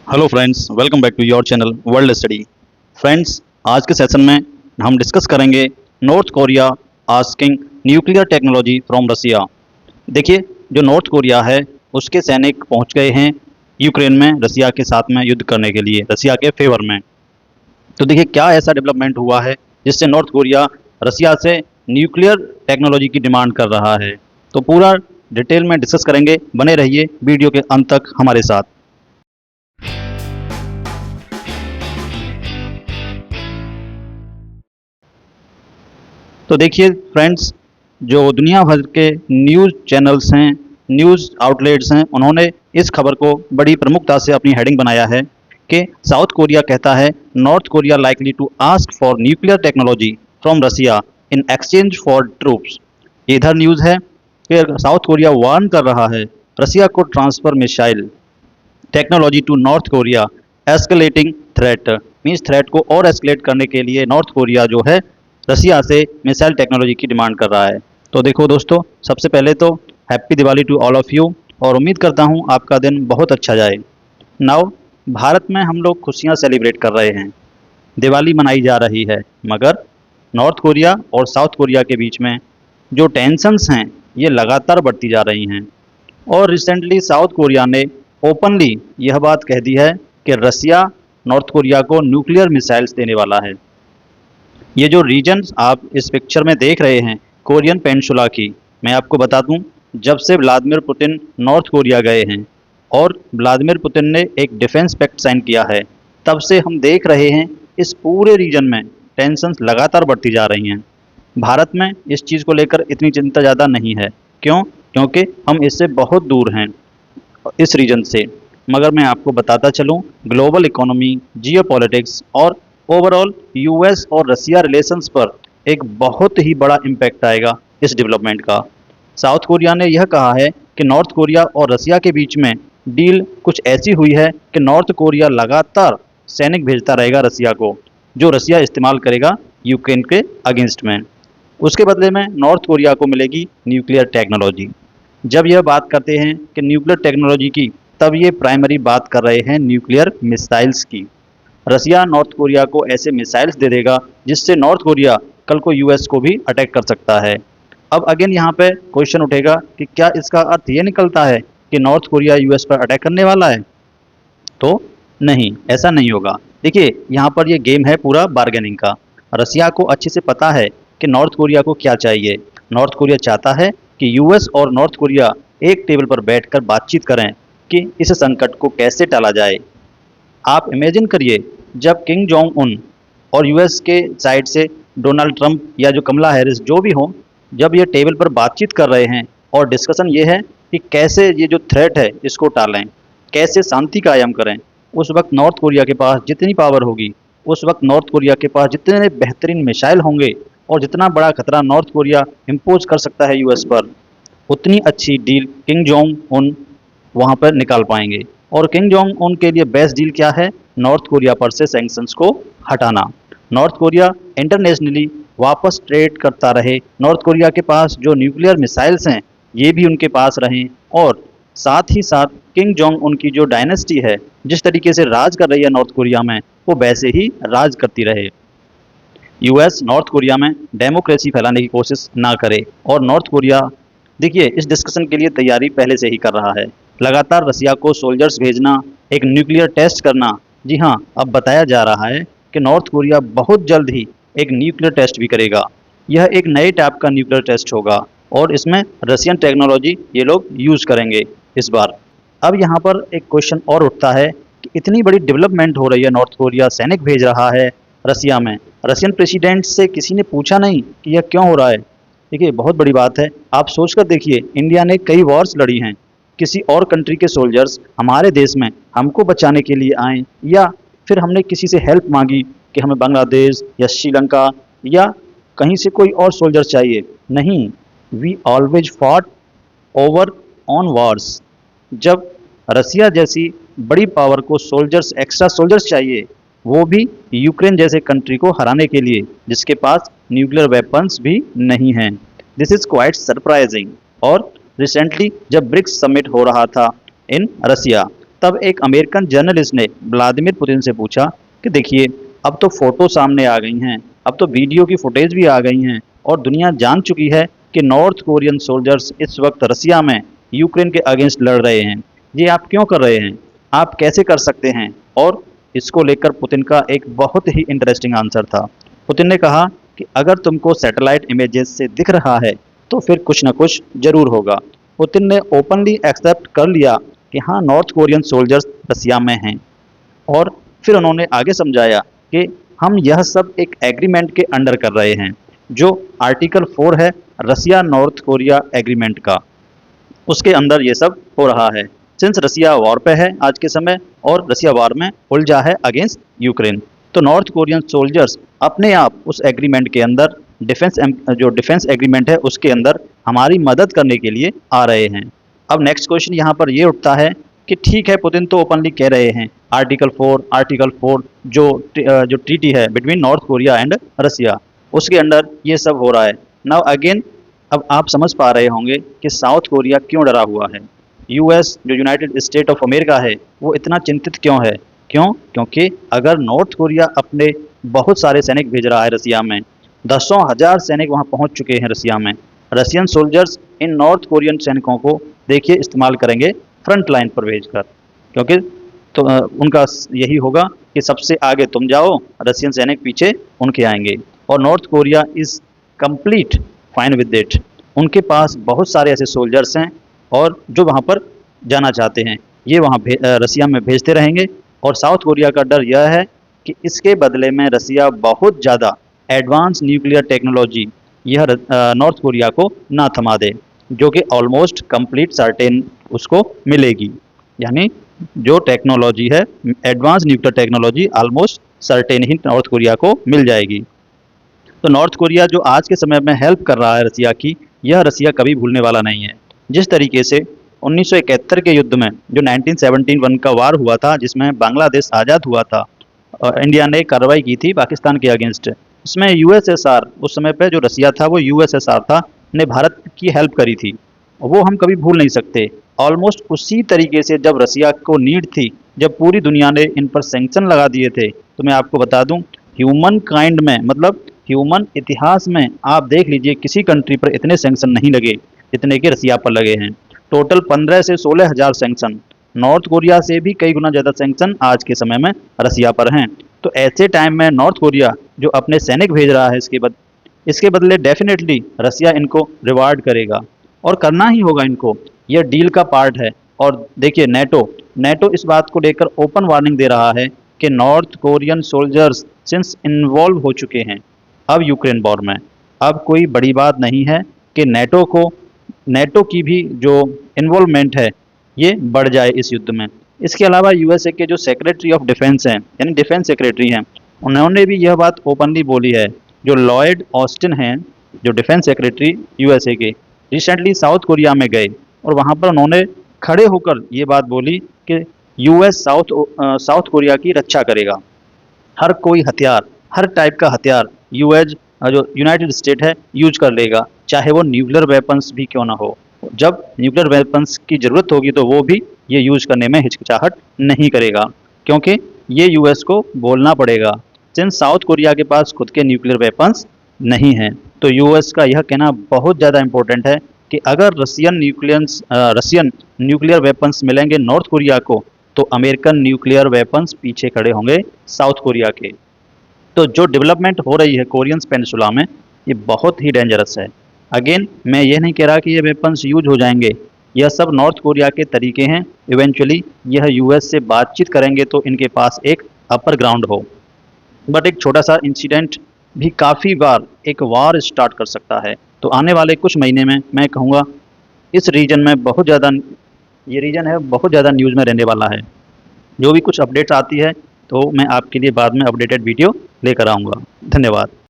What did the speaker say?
Hello friends, welcome back to your channel world study. Friends, आज के session में हम डिस्कस करेंगे North Korea asking nuclear technology from Russia. देखिए, जो नॉर्थ कोरिया है उसके सैनिक पहुंच गए हैं यूक्रेन में रसिया के साथ में युद्ध करने के लिए, रसिया के फेवर में। तो देखिए, क्या ऐसा डेवलपमेंट हुआ है जिससे नॉर्थ कोरिया रसिया से न्यूक्लियर टेक्नोलॉजी की डिमांड कर रहा है। तो पूरा डिटेल में डिस्कस करेंगे, बने रहिए वीडियो के अंत तक हमारे साथ। तो देखिए फ्रेंड्स, जो दुनिया भर के न्यूज़ चैनल्स हैं, न्यूज़ आउटलेट्स हैं, उन्होंने इस खबर को बड़ी प्रमुखता से अपनी हेडिंग बनाया है कि साउथ कोरिया कहता है North Korea likely to ask for nuclear technology from Russia in exchange for troops. इधर न्यूज़ है कि साउथ कोरिया वार्न कर रहा है रसिया को transfer missile technology to North Korea, escalating threat. Means threat को और एस्केलेट करने के लिए नॉर्थ कोरिया जो है रसिया से मिसाइल टेक्नोलॉजी की डिमांड कर रहा है। तो देखो दोस्तों, सबसे पहले तो happy Diwali to all of you, और उम्मीद करता हूँ आपका दिन बहुत अच्छा जाए। नाउ, भारत में हम लोग खुशियाँ सेलिब्रेट कर रहे हैं, दिवाली मनाई जा रही है, मगर नॉर्थ कोरिया और साउथ कोरिया के बीच में जो टेंशन्स हैं ये लगातार बढ़ती जा रही हैं। और रिसेंटली साउथ कोरिया ने ओपनली यह बात कह दी है कि रसिया नॉर्थ कोरिया को न्यूक्लियर मिसाइल्स देने वाला है। ये जो रीजन्स आप इस पिक्चर में देख रहे हैं कोरियन पेनिनसुला की, मैं आपको बता दूं, जब से व्लादिमीर पुतिन नॉर्थ कोरिया गए हैं और व्लादिमीर पुतिन ने एक डिफेंस पैक्ट साइन किया है, तब से हम देख रहे हैं इस पूरे रीजन में टेंशन्स लगातार बढ़ती जा रही हैं। भारत में इस चीज़ को लेकर इतनी चिंता ज़्यादा नहीं है। क्यों? क्योंकि हम इससे बहुत दूर हैं इस रीजन से। मगर मैं आपको बताता चलूं, ग्लोबल इकोनॉमी, जियोपॉलिटिक्स और ओवरऑल यूएस और रसिया रिलेशंस पर एक बहुत ही बड़ा इम्पैक्ट आएगा इस डेवलपमेंट का। साउथ कोरिया ने यह कहा है कि नॉर्थ कोरिया और रसिया के बीच में डील कुछ ऐसी हुई है कि नॉर्थ कोरिया लगातार सैनिक भेजता रहेगा रसिया को, जो रसिया इस्तेमाल करेगा यूक्रेन के अगेंस्ट में। उसके बदले में नॉर्थ कोरिया को मिलेगी न्यूक्लियर टेक्नोलॉजी। जब यह बात करते हैं कि न्यूक्लियर टेक्नोलॉजी की, तब ये प्राइमरी बात कर रहे हैं न्यूक्लियर मिसाइल्स की। रसिया नॉर्थ कोरिया को ऐसे मिसाइल्स दे देगा जिससे नॉर्थ कोरिया कल को यूएस को भी अटैक कर सकता है। अब अगेन यहाँ पे क्वेश्चन उठेगा कि क्या इसका अर्थ ये निकलता है कि नॉर्थ कोरिया यूएस पर अटैक करने वाला है? तो नहीं, ऐसा नहीं होगा। देखिए, यहाँ पर ये गेम है पूरा बार्गेनिंग का। रसिया को अच्छे से पता है कि नॉर्थ कोरिया को क्या चाहिए। नॉर्थ कोरिया चाहता है कि यूएस और नॉर्थ कोरिया एक टेबल पर बैठकर बातचीत करें कि इस संकट को कैसे टाला जाए। आप इमेजिन करिए, जब किंग जोंग उन और यूएस के साइड से डोनाल्ड ट्रंप या जो कमला हैरिस जो भी हों, जब ये टेबल पर बातचीत कर रहे हैं और डिस्कशन ये है कि कैसे ये जो थ्रेट है इसको टालें, कैसे शांति कायम करें, उस वक्त नॉर्थ कोरिया के पास जितनी पावर होगी, उस वक्त नॉर्थ कोरिया के पास जितने बेहतरीन मिसाइल होंगे और जितना बड़ा खतरा नॉर्थ कोरिया इम्पोज कर सकता है यूएस पर, उतनी अच्छी डील किंग जोंग उन वहाँ पर निकाल पाएंगे। और किंग जोंग उन के लिए बेस्ट डील क्या है? नॉर्थ कोरिया पर से सैंक्शंस को हटाना। नॉर्थ कोरिया इंटरनेशनली वापस ट्रेड करता रहे, नॉर्थ कोरिया के पास जो न्यूक्लियर मिसाइल्स हैं ये भी उनके पास रहें, और साथ ही साथ किंग जोंग उनकी जो डायनेस्टी है जिस तरीके से राज कर रही है नॉर्थ कोरिया में, वो वैसे ही राज करती रहे। यूएस नॉर्थ कोरिया में डेमोक्रेसी फैलाने की कोशिश ना करे। और नॉर्थ कोरिया, देखिए, इस डिस्कशन के लिए तैयारी पहले से ही कर रहा है। लगातार रसिया को सोल्जर्स भेजना, एक न्यूक्लियर टेस्ट करना। जी हाँ, अब बताया जा रहा है कि नॉर्थ कोरिया बहुत जल्द ही एक न्यूक्लियर टेस्ट भी करेगा। यह एक नए टाइप का न्यूक्लियर टेस्ट होगा और इसमें रशियन टेक्नोलॉजी ये लोग यूज़ करेंगे इस बार। अब यहाँ पर एक क्वेश्चन और उठता है कि इतनी बड़ी डेवलपमेंट हो रही है, नॉर्थ कोरिया सैनिक भेज रहा है रसिया में, रशियन प्रेसिडेंट से किसी ने पूछा नहीं कि यह क्यों हो रहा है? देखिए, बहुत बड़ी बात है। आप सोचकर देखिए, इंडिया ने कई वॉर्स लड़ी हैं, किसी और कंट्री के सोल्जर्स हमारे देश में हमको बचाने के लिए आए, या फिर हमने किसी से हेल्प मांगी कि हमें बांग्लादेश या श्रीलंका या कहीं से कोई और सोल्जर चाहिए? नहीं, we always fought over on wars. जब रसिया जैसी बड़ी पावर को सोल्जर्स, एक्स्ट्रा सोल्जर्स चाहिए, वो भी यूक्रेन जैसे कंट्री को हराने के लिए जिसके पास न्यूक्लियर वेपन्स भी नहीं हैं। This is quite surprising. और रिसेंटली जब ब्रिक्स समिट हो रहा था इन रसिया, तब एक अमेरिकन जर्नलिस्ट ने व्लादिमीर पुतिन से पूछा कि देखिए, अब तो फोटो सामने आ गई हैं, अब तो वीडियो की फुटेज भी आ गई हैं और दुनिया जान चुकी है कि नॉर्थ कोरियन सोल्जर्स इस वक्त रसिया में यूक्रेन के अगेंस्ट लड़ रहे हैं। ये आप क्यों कर रहे हैं? आप कैसे कर सकते हैं? और इसको लेकर पुतिन का एक बहुत ही इंटरेस्टिंग आंसर था। पुतिन ने कहा कि अगर तुमको सैटेलाइट इमेजेस से दिख रहा है तो फिर कुछ ना कुछ जरूर होगा। पुतिन ने ओपनली एक्सेप्ट कर लिया कि हाँ, नॉर्थ कोरियन सोल्जर्स रसिया में हैं। और फिर उन्होंने आगे समझाया कि हम यह सब एक एग्रीमेंट के अंडर कर रहे हैं, जो आर्टिकल 4 है रसिया नॉर्थ कोरिया एग्रीमेंट का, उसके अंदर ये सब हो रहा है। सिंस रसिया वॉर पे है आज के समय और रसिया वॉर में उलझा है अगेंस्ट यूक्रेन, तो नॉर्थ कोरियन सोल्जर्स अपने आप उस एग्रीमेंट के अंदर जो डिफेंस एग्रीमेंट है उसके अंदर हमारी मदद करने के लिए आ रहे हैं। अब नेक्स्ट क्वेश्चन यहाँ पर ये उठता है कि ठीक है, पुतिन तो ओपनली कह रहे हैं आर्टिकल 4 जो ट्रीटी है between North Korea and Russia, उसके अंडर ये सब हो रहा है। नाउ अगेन, अब आप समझ पा रहे होंगे कि साउथ कोरिया क्यों डरा हुआ है। यूएस जो यूनाइटेड स्टेट ऑफ अमेरिका है वो इतना चिंतित क्यों है? क्योंकि अगर नॉर्थ कोरिया अपने बहुत सारे सैनिक भेज रहा है रसिया में, दसों हजार सैनिक वहां पहुंच चुके हैं रसिया में, Russian soldiers in north Korean सैनिकों को देखिए इस्तेमाल करेंगे फ्रंट लाइन पर भेजकर, क्योंकि तो उनका यही होगा कि सबसे आगे तुम जाओ, रशियन सैनिक पीछे उनके आएंगे। और north Korea is complete fine with it. उनके पास बहुत सारे ऐसे सोल्जर्स हैं और जो वहाँ पर जाना चाहते हैं, ये वहाँ रसिया में भेजते रहेंगे। और साउथ कोरिया का डर यह है कि इसके बदले में रसिया बहुत ज़्यादा एडवांस न्यूक्लियर टेक्नोलॉजी यह नॉर्थ कोरिया को ना थमा दे, जो कि ऑलमोस्ट कंप्लीट सर्टेन उसको मिलेगी। यानी जो टेक्नोलॉजी है advance nuclear technology almost certain ही नॉर्थ कोरिया को मिल जाएगी। तो नॉर्थ कोरिया जो आज के समय में हेल्प कर रहा है रसिया की, यह रसिया कभी भूलने वाला नहीं है। जिस तरीके से 1971 के युद्ध में जो 1971 का वार हुआ था, जिसमें बांग्लादेश आज़ाद हुआ था, इंडिया ने कार्रवाई की थी पाकिस्तान के अगेंस्ट, उसमें यूएसएसआर, उस समय पे जो रसिया था वो यूएसएसआर था, ने भारत की हेल्प करी थी, वो हम कभी भूल नहीं सकते। ऑलमोस्ट उसी तरीके से जब रसिया को नीड थी, जब पूरी दुनिया ने इन पर सैंक्शन लगा दिए थे, तो मैं आपको बता दूं, ह्यूमन काइंड में, मतलब ह्यूमन इतिहास में आप देख लीजिए किसी कंट्री पर इतने सैंक्शन नहीं लगे जितने कि रसिया पर लगे हैं। टोटल 15 से 16 हज़ार सैंक्शन, नॉर्थ कोरिया से भी कई गुना ज़्यादा सैंक्शन आज के समय में रसिया पर हैं। तो ऐसे टाइम में नॉर्थ कोरिया जो अपने सैनिक भेज रहा है, इसके बदले डेफिनेटली रसिया इनको रिवार्ड करेगा और करना ही होगा इनको, यह डील का पार्ट है। और देखिए नेटो इस बात को लेकर ओपन वार्निंग दे रहा है कि north Korean soldiers since involve हो चुके हैं अब यूक्रेन वॉर में। अब कोई बड़ी बात नहीं है कि नेटो की भी जो इन्वॉल्वमेंट है ये बढ़ जाए इस युद्ध में। इसके अलावा यूएसए के जो सेक्रेटरी ऑफ डिफेंस हैं, यानी डिफेंस सेक्रेटरी हैं, उन्होंने भी यह बात ओपनली बोली है। जो लॉयड ऑस्टिन हैं, जो डिफेंस सेक्रेटरी यूएसए के, रिसेंटली साउथ कोरिया में गए और वहाँ पर उन्होंने खड़े होकर ये बात बोली कि यूएस साउथ कोरिया की रक्षा करेगा। हर कोई हथियार, हर टाइप का हथियार यूएस जो यूनाइटेड स्टेट है यूज कर लेगा, चाहे वो न्यूक्लियर वेपन्स भी क्यों ना हो। जब न्यूक्लियर वेपन्स की ज़रूरत होगी तो वो भी ये यूज करने में हिचकिचाहट नहीं करेगा, क्योंकि ये यूएस को बोलना पड़ेगा, सिंस साउथ कोरिया के पास खुद के न्यूक्लियर वेपन्स नहीं हैं। तो यूएस का यह कहना बहुत ज़्यादा इंपॉर्टेंट है कि अगर रसियन न्यूक्लियर वेपन्स मिलेंगे नॉर्थ कोरिया को, तो अमेरिकन न्यूक्लियर वेपन्स पीछे खड़े होंगे साउथ कोरिया के। तो जो डेवलपमेंट हो रही है कोरियन पेनिनसुला में, ये बहुत ही डेंजरस है। अगेन मैं ये नहीं कह रहा कि ये वेपन्स यूज हो जाएंगे, यह सब नॉर्थ कोरिया के तरीके हैं। इवेंचुअली यह यूएस से बातचीत करेंगे तो इनके पास एक अपर ग्राउंड हो, बट एक छोटा सा इंसिडेंट भी काफ़ी बार एक वार स्टार्ट कर सकता है। तो आने वाले कुछ महीने में मैं कहूँगा इस रीजन में बहुत ज़्यादा, ये रीजन है बहुत ज़्यादा न्यूज़ में रहने वाला है। जो भी कुछ अपडेट्स आती है तो मैं आपके लिए बाद में अपडेटेड वीडियो लेकर आऊँगा। धन्यवाद।